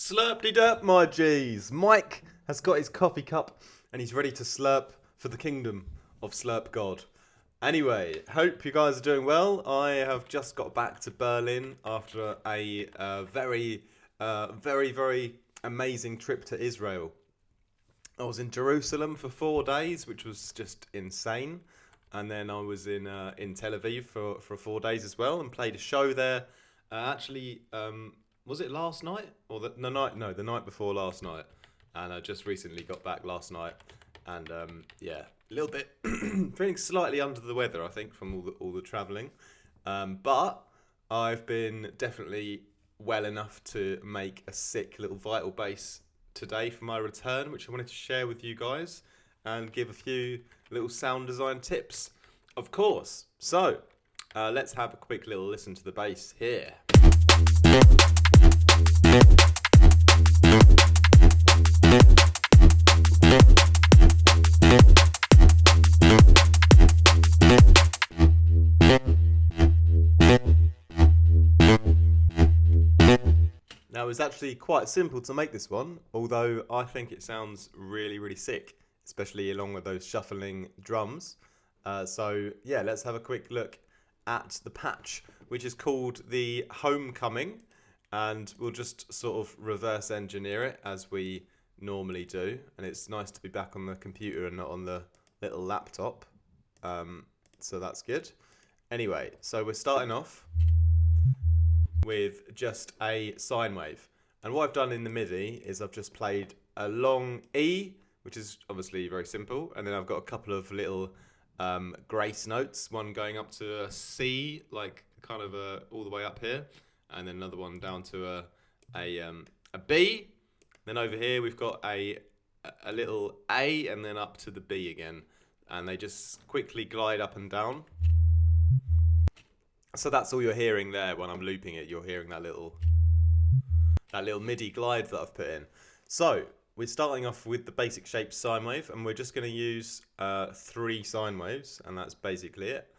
Slurpty-derp, my G's. Mike has got his coffee cup and he's ready to slurp for the kingdom of Slurp God. Anyway, hope you guys are doing well. I have just got back to Berlin after a very amazing trip to Israel. I was in Jerusalem for 4 days, which was just insane. And then I was in Tel Aviv for 4 days as well and played a show there. Was it last night or the night before last night? And I just recently got back last night, and a little bit feeling slightly under the weather, I think, from all the travelling. But I've been definitely well enough to make a sick little vital bass today for my return, which I wanted to share with you guys and give a few little sound design tips, of course. So let's have a quick little listen to the bass here. Now, it's actually quite simple to make this one, although I think it sounds really sick, especially along with those shuffling drums. So let's have a quick look at the patch, which is called the Homecoming, and we'll just sort of reverse engineer it as we normally do. And it's nice to be back on the computer and not on the little laptop, so that's good. Anyway, so we're starting off with just a sine wave, and what I've done in the MIDI is I've just played a long E, which is obviously very simple, and then I've got a couple of little grace notes, one going up to a C, like kind of all the way up here, and then another one down to a B. Then over here we've got a little A, and then up to the B again, and they just quickly glide up and down. So that's all you're hearing there when I'm looping it. You're hearing that little MIDI glide that I've put in. So we're starting off with the basic shape sine wave, and we're just going to use 3 sine waves, and that's basically it.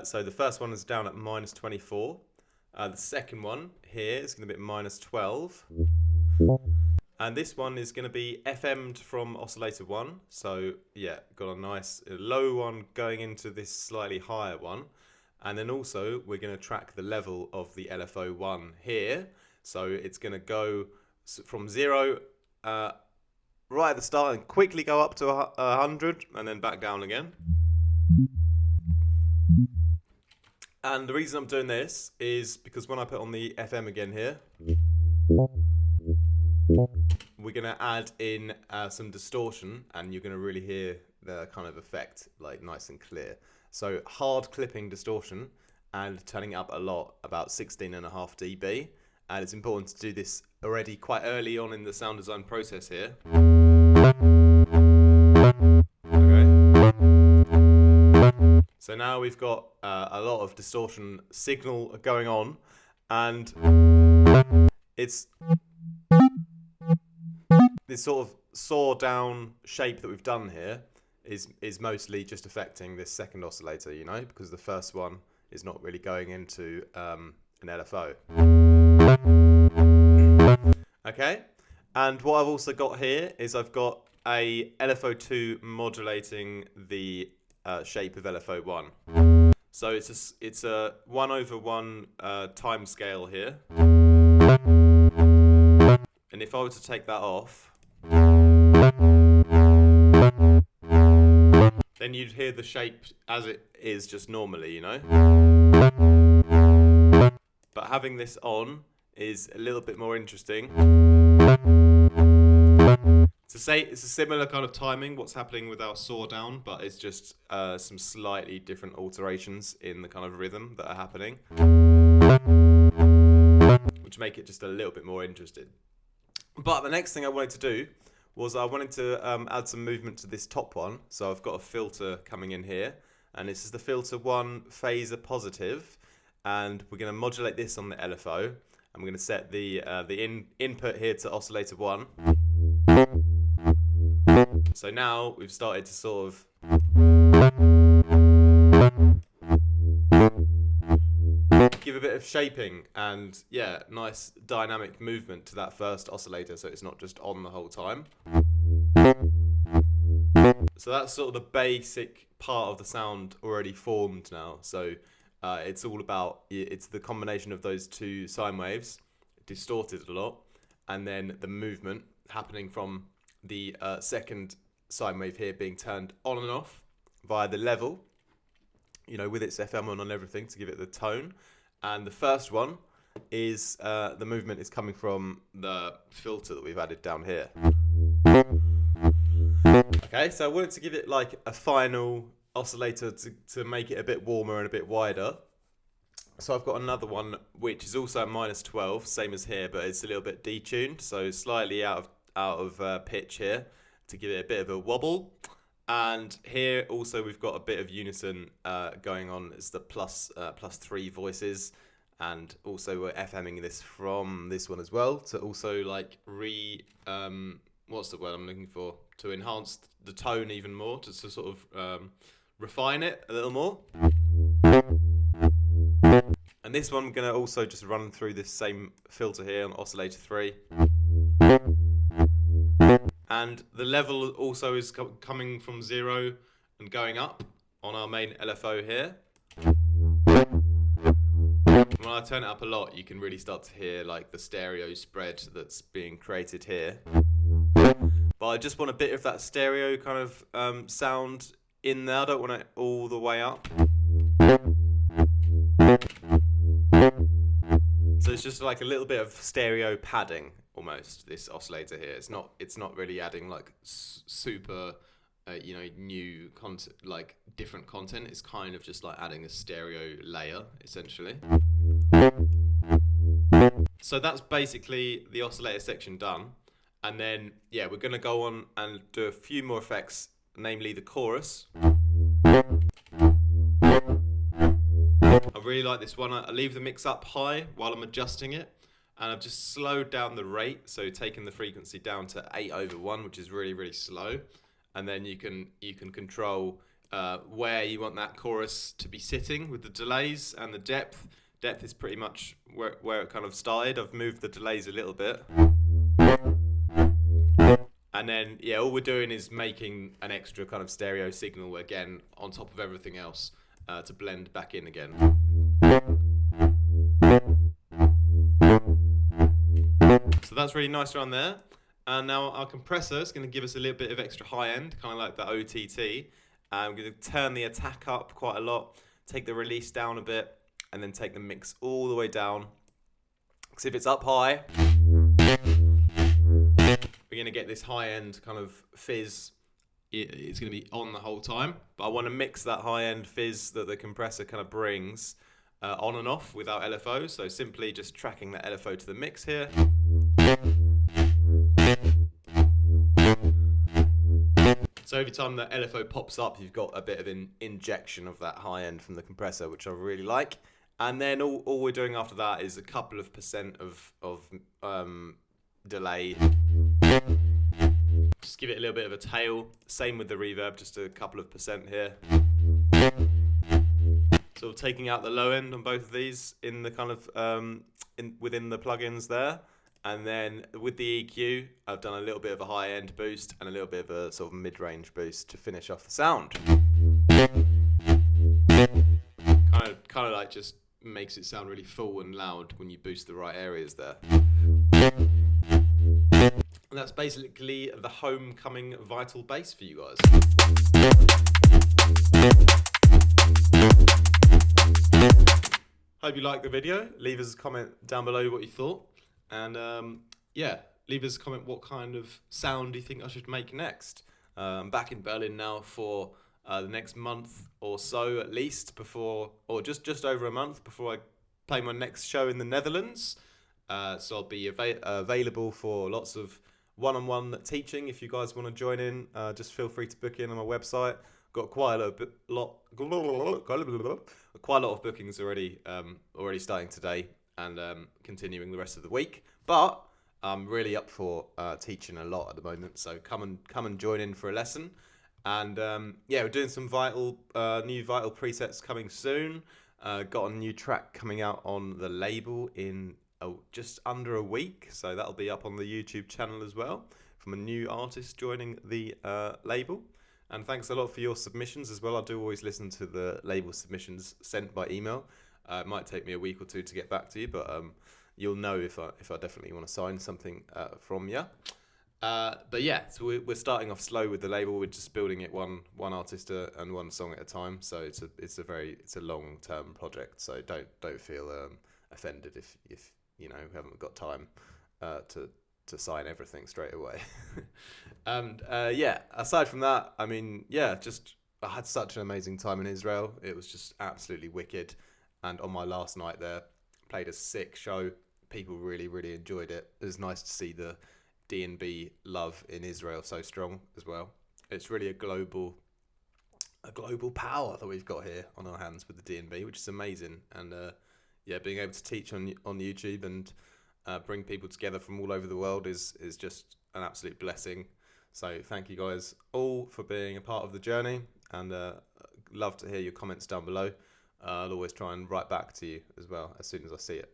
So the first one is down at -24. The second one here is going to be at -12. And this one is going to be FM'd from oscillator 1. So yeah, got a nice low one going into this slightly higher one. And then also we're going to track the level of the LFO1 here. So it's going to go from 0 right at the start and quickly go up to 100 and then back down again. And the reason I'm doing this is because when I put on the FM again here, we're going to add in some distortion, and you're going to really hear the kind of effect, like nice and clear. So hard clipping distortion and turning it up a lot, about 16.5 dB. And it's important to do this already quite early on in the sound design process here. Okay. So now we've got a lot of distortion signal going on, and it's this sort of saw down shape that we've done here is mostly just affecting this second oscillator, you know, because the first one is not really going into an LFO. Okay, and what I've also got here is I've got a LFO2 modulating the shape of LFO1. So it's a 1/1 time scale here. And if I were to take that off, then you'd hear the shape as it is just normally, you know. But having this on is a little bit more interesting. To say it's a similar kind of timing, what's happening with our saw down, but it's just some slightly different alterations in the kind of rhythm that are happening, which make it just a little bit more interesting. But the next thing I wanted to do was I wanted to add some movement to this top one. So I've got a filter coming in here, and this is the filter 1 phaser positive, and we're going to modulate this on the LFO, and we're going to set the input here to oscillator 1. So now we've started to sort of give give a bit of shaping and yeah, nice dynamic movement to that first oscillator, so it's not just on the whole time. So that's sort of the basic part of the sound already formed now. So it's all about, it's the combination of those two sine waves, distorted a lot, and then the movement happening from the second sine wave here being turned on and off via the level, you know, with its FM on and everything to give it the tone. And the first one is the movement is coming from the filter that we've added down here. Okay, so I wanted to give it like a final oscillator to make it a bit warmer and a bit wider. So I've got another one which is also at -12, same as here, but it's a little bit detuned, so slightly out of pitch here to give it a bit of a wobble. And here also we've got a bit of unison going on. It's the plus 3 voices, and also we're FMing this from this one as well to also like what's the word I'm looking for? To enhance the tone even more, to sort of refine it a little more. And this one I'm going to also just run through this same filter here on oscillator 3. And the level also is coming from 0 and going up on our main LFO here. When I turn it up a lot, you can really start to hear like the stereo spread that's being created here. But I just want a bit of that stereo kind of sound in there. I don't want it all the way up. So it's just like a little bit of stereo padding almost, this oscillator here. It's not really adding like super you know, new content, like different content. It's kind of just like adding a stereo layer essentially. So that's basically the oscillator section done. And then yeah, we're going to go on and do a few more effects, namely the chorus. I really like this one. I leave the mix up high while I'm adjusting it, and I've just slowed down the rate, so taking the frequency down to 8/1, which is really, really slow. And then you can control where you want that chorus to be sitting with the delays and the depth. Depth is pretty much where it kind of started. I've moved the delays a little bit. And then, yeah, all we're doing is making an extra kind of stereo signal again on top of everything else to blend back in again. So that's really nice around there. And now our compressor is going to give us a little bit of extra high end, kind of like the OTT. I'm going to turn the attack up quite a lot, take the release down a bit, and then take the mix all the way down. Because if it's up high, we're going to get this high end kind of fizz. It's going to be on the whole time, but I want to mix that high end fizz that the compressor kind of brings on and off without LFO. So simply just tracking that LFO to the mix here. So every time the LFO pops up, you've got a bit of an injection of that high end from the compressor, which I really like. And then all we're doing after that is a couple of % of delay. Just give it a little bit of a tail. Same with the reverb, just a couple of % here. Sort of taking out the low end on both of these in the kind of within the plugins there. And then with the EQ, I've done a little bit of a high end boost and a little bit of a sort of mid-range boost to finish off the sound. Kind of like just makes it sound really full and loud when you boost the right areas there. And that's basically the homecoming vital bass for you guys. Hope you liked the video. Leave us a comment down below what you thought. And yeah, leave us a comment what kind of sound you think I should make next. I'm back in Berlin now for the next month or so at least, before, or just over a month before I play my next show in the Netherlands. So I'll be available for lots of one-on-one teaching. If you guys want to join in, just feel free to book in on my website. Got quite a lot of bookings already starting today and continuing the rest of the week. But I'm really up for teaching a lot at the moment, so come and join in for a lesson. And yeah, we're doing some new vital presets coming soon. Got a new track coming out on the label in just under a week, so that'll be up on the YouTube channel as well, from a new artist joining the label. And thanks a lot for your submissions as well. I do always listen to the label submissions sent by email. It might take me a week or two to get back to you, but you'll know if I definitely want to sign something from you. But yeah, so we're starting off slow with the label. We're just building it one artist and one song at a time. So it's a long term project. So don't feel offended if you know we haven't got time to sign everything straight away. And yeah, aside from that, I mean, yeah, just I had such an amazing time in Israel. It was just absolutely wicked. And on my last night there, played a sick show. People really enjoyed it. It was nice to see the D&B love in Israel so strong as well. It's really a global power that we've got here on our hands with the D&B, which is amazing. And yeah, being able to teach on YouTube and bring people together from all over the world is just an absolute blessing. So thank you guys all for being a part of the journey, and love to hear your comments down below. I'll always try and write back to you as well as soon as I see it.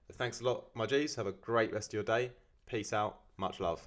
So thanks a lot, my G's. Have a great rest of your day. Peace out. Much love.